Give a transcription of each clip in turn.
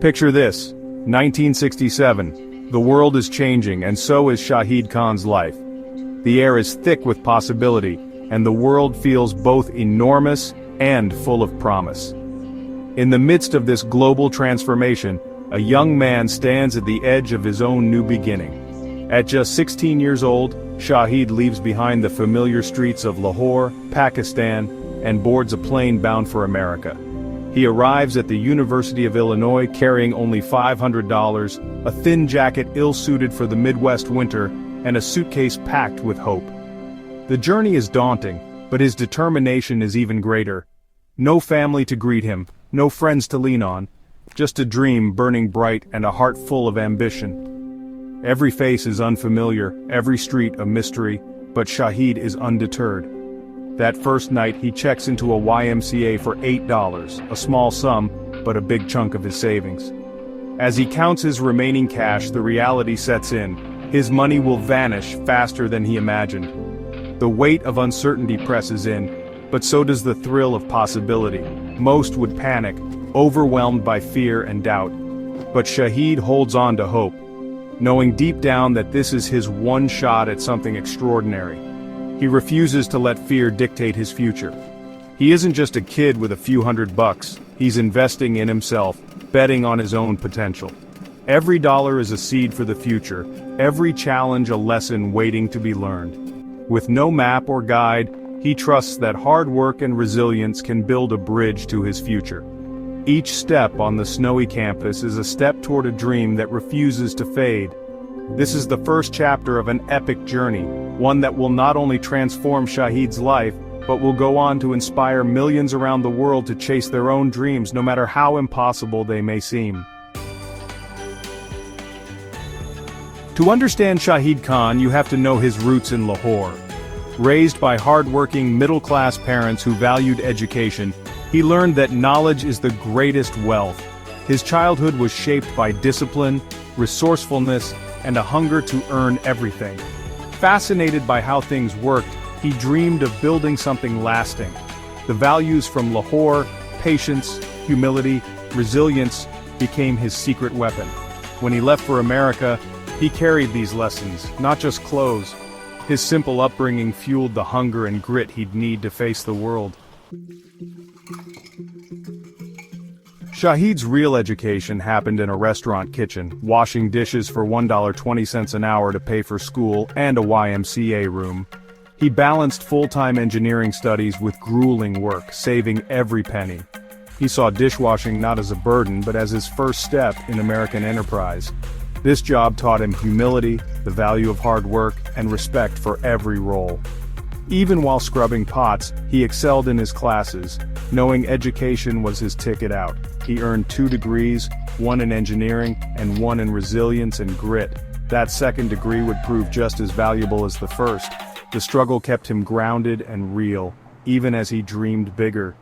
Picture this, 1967. The world is changing and so is Shahid Khan's life. The air is thick with possibility, and the world feels both enormous and full of promise. In the midst of this global transformation, a young man stands at the edge of his own new beginning. At just 16 years old, Shahid leaves behind the familiar streets of Lahore, Pakistan, and boards a plane bound for America. He arrives at the University of Illinois carrying only $500, a thin jacket ill-suited for the Midwest winter, and a suitcase packed with hope. The journey is daunting, but his determination is even greater. No family to greet him, no friends to lean on, just a dream burning bright and a heart full of ambition. Every face is unfamiliar, every street a mystery, but Shahid is undeterred. That first night he checks into a YMCA for $8, a small sum, but a big chunk of his savings. As he counts his remaining cash, the reality sets in. His money will vanish faster than he imagined. The weight of uncertainty presses in, but so does the thrill of possibility. Most would panic, overwhelmed by fear and doubt. But Shahid holds on to hope, knowing deep down that this is his one shot at something extraordinary. He refuses to let fear dictate his future. He isn't just a kid with a few $100, he's investing in himself, betting on his own potential. Every dollar is a seed for the future, every challenge a lesson waiting to be learned. With no map or guide, he trusts that hard work and resilience can build a bridge to his future. Each step on the snowy campus is a step toward a dream that refuses to fade. This is the first chapter of an epic journey, one that will not only transform Shahid's life, but will go on to inspire millions around the world to chase their own dreams no matter how impossible they may seem. To understand Shahid Khan, you have to know his roots in Lahore. Raised by hard-working, middle-class parents who valued education, he learned that knowledge is the greatest wealth. His childhood was shaped by discipline, resourcefulness, and a hunger to earn everything. Fascinated by how things worked, he dreamed of building something lasting. The values from Lahore, patience, humility, resilience, became his secret weapon. When he left for America, he carried these lessons, not just clothes. His simple upbringing fueled the hunger and grit he'd need to face the world. Shahid's real education happened in a restaurant kitchen, washing dishes for $1.20 an hour to pay for school and a YMCA room. He balanced full-time engineering studies with grueling work, saving every penny. He saw dishwashing not as a burden but as his first step in American enterprise. This job taught him humility, the value of hard work, and respect for every role. Even while scrubbing pots, he excelled in his classes, knowing education was his ticket out. He earned 2 degrees, one in engineering and one in resilience and grit. That second degree would prove just as valuable as the first. The struggle kept him grounded and real, even as he dreamed bigger.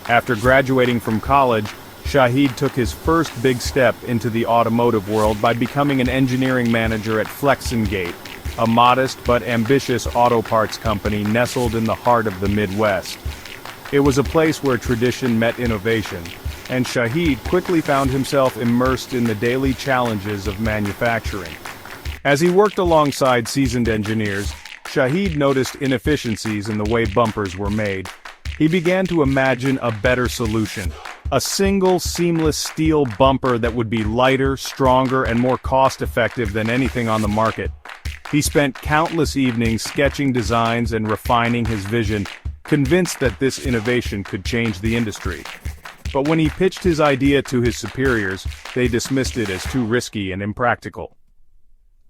After graduating from college, Shahid took his first big step into the automotive world by becoming an engineering manager at Flexengate, a modest but ambitious auto parts company nestled in the heart of the Midwest. It was a place where tradition met innovation, and Shahid quickly found himself immersed in the daily challenges of manufacturing. As he worked alongside seasoned engineers, Shahid noticed inefficiencies in the way bumpers were made. He began to imagine a better solution. A single seamless steel bumper that would be lighter, stronger, and more cost-effective than anything on the market. He spent countless evenings sketching designs and refining his vision, convinced that this innovation could change the industry. But when he pitched his idea to his superiors, they dismissed it as too risky and impractical.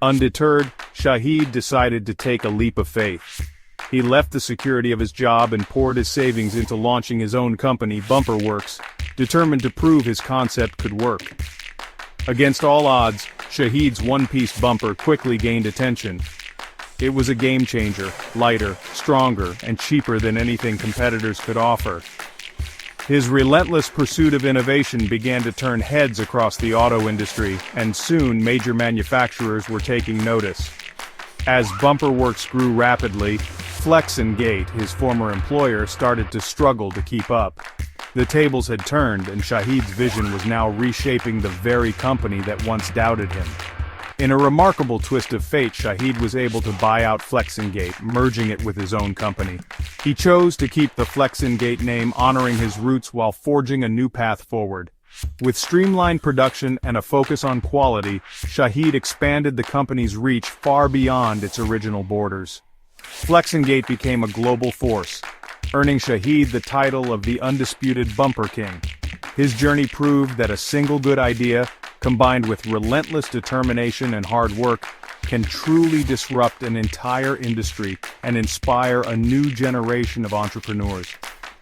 Undeterred, Shahid decided to take a leap of faith. He left the security of his job and poured his savings into launching his own company, Bumper Works, determined to prove his concept could work. Against all odds, Shahid's one-piece bumper quickly gained attention. It was a game-changer, lighter, stronger, and cheaper than anything competitors could offer. His relentless pursuit of innovation began to turn heads across the auto industry, and soon major manufacturers were taking notice. As Bumper Works grew rapidly, Flexengate, his former employer, started to struggle to keep up. The tables had turned, and Shahid's vision was now reshaping the very company that once doubted him. In a remarkable twist of fate, Shahid was able to buy out Flexingate, merging it with his own company. He chose to keep the Flexingate name, honoring his roots while forging a new path forward. With streamlined production and a focus on quality, Shahid expanded the company's reach far beyond its original borders. Flexingate became a global force, earning Shahid the title of the undisputed Bumper King. His journey proved that a single good idea, combined with relentless determination and hard work, can truly disrupt an entire industry and inspire a new generation of entrepreneurs.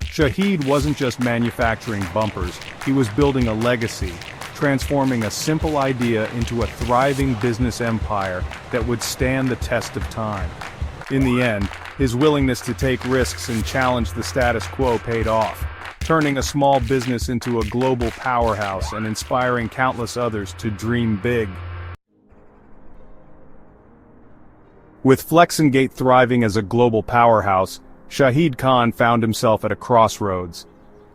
Shahid wasn't just manufacturing bumpers, he was building a legacy, transforming a simple idea into a thriving business empire that would stand the test of time. In the end, his willingness to take risks and challenge the status quo paid off, turning a small business into a global powerhouse and inspiring countless others to dream big. With Flexingate thriving as a global powerhouse, Shahid Khan found himself at a crossroads.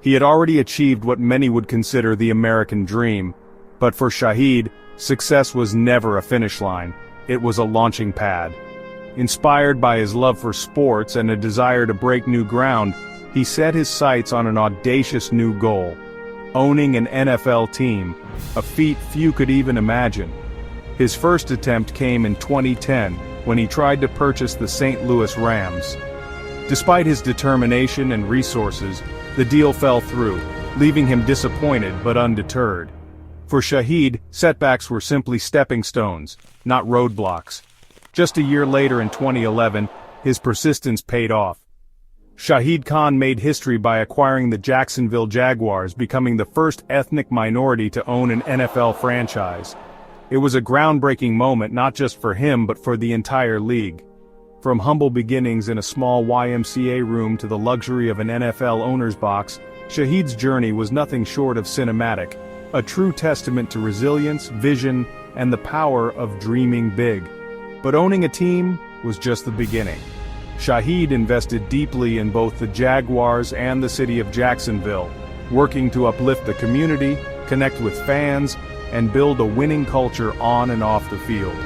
He had already achieved what many would consider the American dream, but for Shahid, success was never a finish line, it was a launching pad. Inspired by his love for sports and a desire to break new ground, he set his sights on an audacious new goal: owning an NFL team, a feat few could even imagine. His first attempt came in 2010, when he tried to purchase the St. Louis Rams. Despite his determination and resources, the deal fell through, leaving him disappointed but undeterred. For Shahid, setbacks were simply stepping stones, not roadblocks. Just a year later in 2011, his persistence paid off. Shahid Khan made history by acquiring the Jacksonville Jaguars, becoming the first ethnic minority to own an NFL franchise. It was a groundbreaking moment not just for him but for the entire league. From humble beginnings in a small YMCA room to the luxury of an NFL owner's box, Shahid's journey was nothing short of cinematic, a true testament to resilience, vision, and the power of dreaming big. But owning a team was just the beginning. Shahid invested deeply in both the Jaguars and the city of Jacksonville, working to uplift the community, connect with fans, and build a winning culture on and off the field.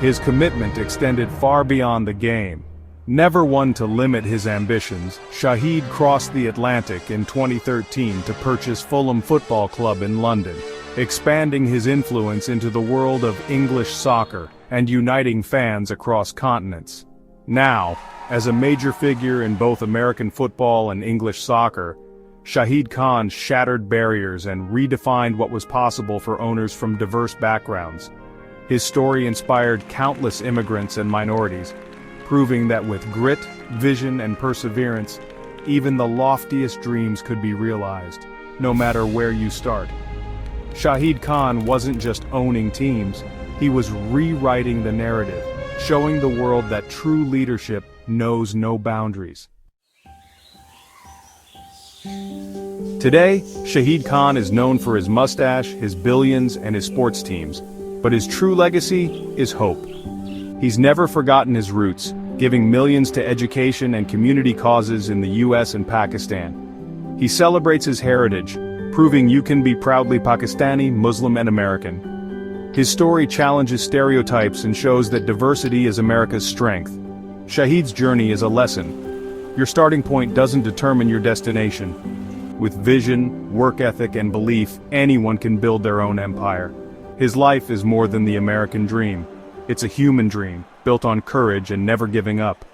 His commitment extended far beyond the game. Never one to limit his ambitions, Shahid crossed the Atlantic in 2013 to purchase Fulham Football Club in London, expanding his influence into the world of English soccer and uniting fans across continents. Now, as a major figure in both American football and English soccer, Shahid Khan shattered barriers and redefined what was possible for owners from diverse backgrounds. His story inspired countless immigrants and minorities, proving that with grit, vision, and perseverance, even the loftiest dreams could be realized, no matter where you start. Shahid Khan wasn't just owning teams, he was rewriting the narrative, showing the world that true leadership knows no boundaries. Today, Shahid Khan is known for his mustache, his billions, and his sports teams, but his true legacy is hope. He's never forgotten his roots, giving millions to education and community causes in the US and Pakistan. He celebrates his heritage, proving you can be proudly Pakistani, Muslim, and American. His story challenges stereotypes and shows that diversity is America's strength. Shahid's journey is a lesson. Your starting point doesn't determine your destination. With vision, work ethic, and belief, anyone can build their own empire. His life is more than the American dream. It's a human dream, built on courage and never giving up.